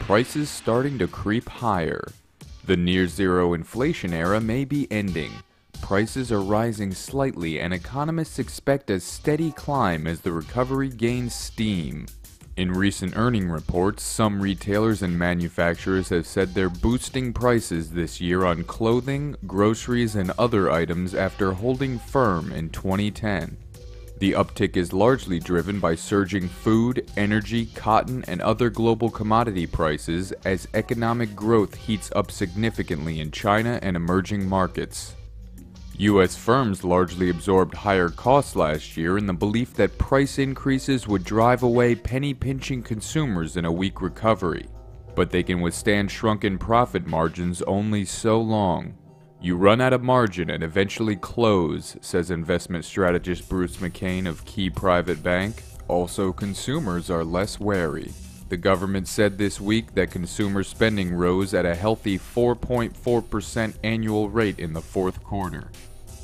prices starting to creep higher. The near-zero inflation era may be ending. Prices are rising slightly and economists expect a steady climb as the recovery gains steam. In recent earning reports, some retailers and manufacturers have said they're boosting prices this year on clothing, groceries, and other items after holding firm in 2010. The uptick is largely driven by surging food, energy, cotton, and other global commodity prices as economic growth heats up significantly in China and emerging markets. U.S. firms largely absorbed higher costs last year in the belief that price increases would drive away penny-pinching consumers in a weak recovery. But they can withstand shrunken profit margins only so long. You run out of margin and eventually close, says investment strategist Bruce McCain of Key Private Bank. Also, consumers are less wary. The government said this week that consumer spending rose at a healthy 4.4% annual rate in the fourth quarter.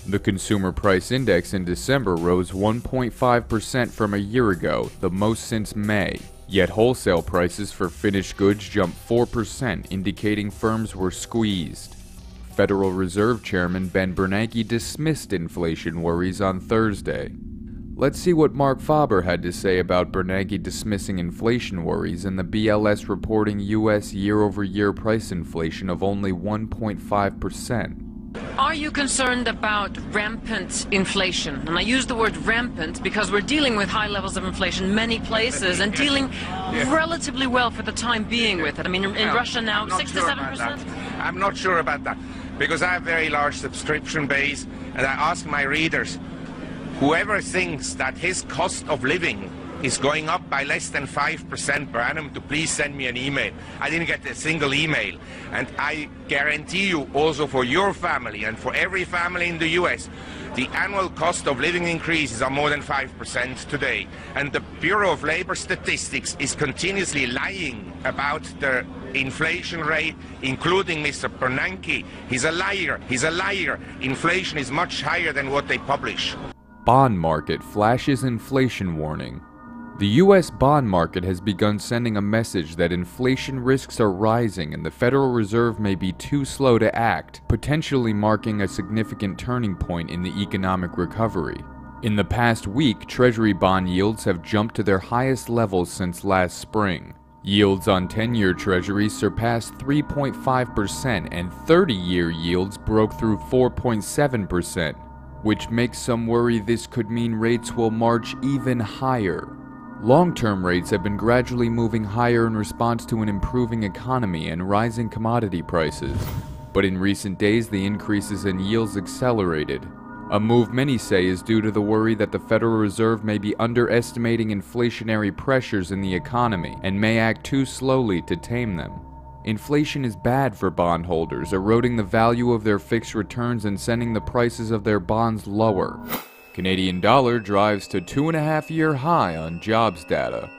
The Consumer Price Index in December rose 1.5% from a year ago, the most since May. Yet wholesale prices for finished goods jumped 4%, indicating firms were squeezed. Federal Reserve Chairman Ben Bernanke dismissed inflation worries on Thursday. Let's see what Mark Faber had to say about Bernanke dismissing inflation worries and the BLS reporting U.S. year-over-year price inflation of only 1.5%. Are you concerned about rampant inflation? And I use the word rampant because we're dealing with high levels of inflation in many places and dealing relatively well for the time being with it. I mean, in Russia now, 6 to 7%? I'm not sure about that because I have a very large subscription base and I ask my readers, whoever thinks that his cost of living is going up by less than 5% per annum to please send me an email. I didn't get a single email. And I guarantee you also for your family and for every family in the US, the annual cost of living increases are more than 5% today. And the Bureau of Labor Statistics is continuously lying about the inflation rate, including Mr. Bernanke. He's a liar. He's a liar. Inflation is much higher than what they publish. Bond market flashes inflation warning. The U.S. bond market has begun sending a message that inflation risks are rising and the Federal Reserve may be too slow to act, potentially marking a significant turning point in the economic recovery. In the past week, Treasury bond yields have jumped to their highest levels since last spring. Yields on 10-year Treasuries surpassed 3.5% and 30-year yields broke through 4.7%, which makes some worry this could mean rates will march even higher. Long-term rates have been gradually moving higher in response to an improving economy and rising commodity prices, but in recent days the increases in yields accelerated. A move many say is due to the worry that the Federal Reserve may be underestimating inflationary pressures in the economy and may act too slowly to tame them. Inflation is bad for bondholders, eroding the value of their fixed returns and sending the prices of their bonds lower. Canadian dollar drives to 2.5-year high on jobs data.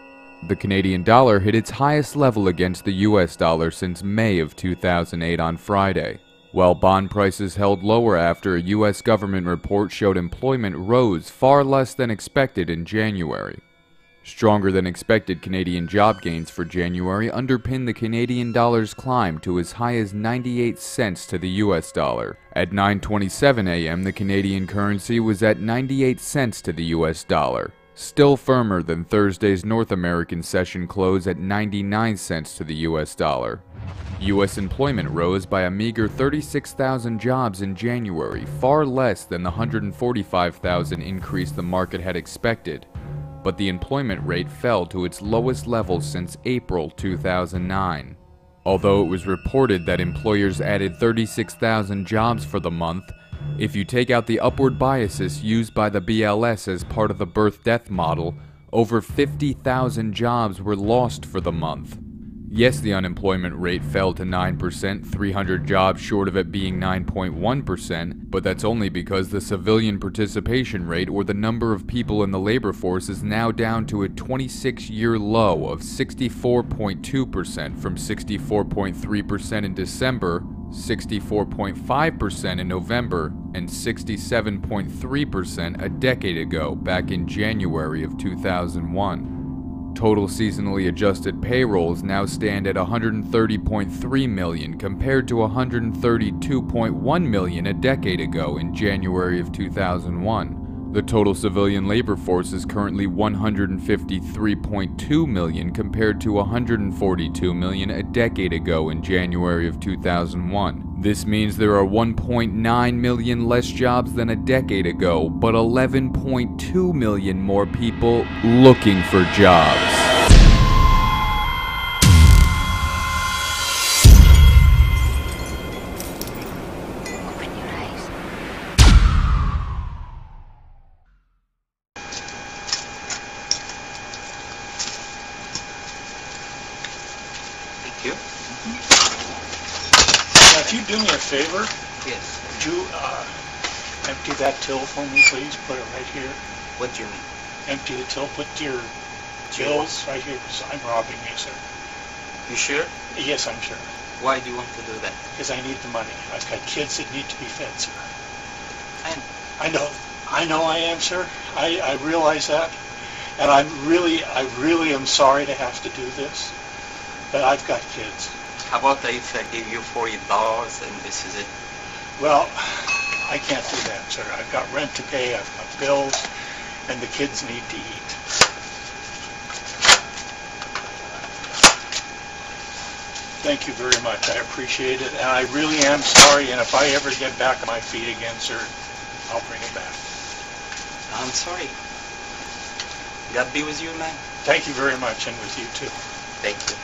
The Canadian dollar hit its highest level against the US dollar since May of 2008 on Friday, while bond prices held lower after a US government report showed employment rose far less than expected in January. Stronger than expected Canadian job gains for January underpinned the Canadian dollar's climb to as high as 98 cents to the US dollar. At 9:27 a.m., the Canadian currency was at 98 cents to the US dollar, still firmer than Thursday's North American session close at 99 cents to the US dollar. U.S. employment rose by a meager 36,000 jobs in January, far less than the 145,000 increase the market had expected. But the employment rate fell to its lowest level since April 2009. Although it was reported that employers added 36,000 jobs for the month, if you take out the upward biases used by the BLS as part of the birth-death model, over 50,000 jobs were lost for the month. Yes, the unemployment rate fell to 9%, 300 jobs short of it being 9.1%, but that's only because the civilian participation rate, or the number of people in the labor force, is now down to a 26-year low of 64.2% from 64.3% in December, 64.5% in November, and 67.3% a decade ago, back in January of 2001. Total seasonally adjusted payrolls now stand at 130.3 million compared to 132.1 million a decade ago in January of 2001. The total civilian labor force is currently 153.2 million compared to 142 million a decade ago in January of 2001. This means there are 1.9 million less jobs than a decade ago, but 11.2 million more people looking for jobs. Thank you. Now, if you do me a favor, Yes. would you empty that till for me, please? Put it right here. What do you mean? Empty the till. Put your bills right here, because I'm robbing you, sir. You sure? Yes, I'm sure. Why do you want to do that? Because I need the money. I've got kids that need to be fed, sir. And I know I am, sir. I realize that. And I really am sorry to have to do this. But I've got kids. how about if I give you $40 and this is it? Well, I can't do that, sir. I've got rent to pay, I've got bills, and the kids need to eat. Thank you very much. I appreciate it, and I really am sorry, and if I ever get back on my feet again, sir, I'll bring it back. I'm sorry. God be with you, man. Thank you very much, and with you too. Thank you.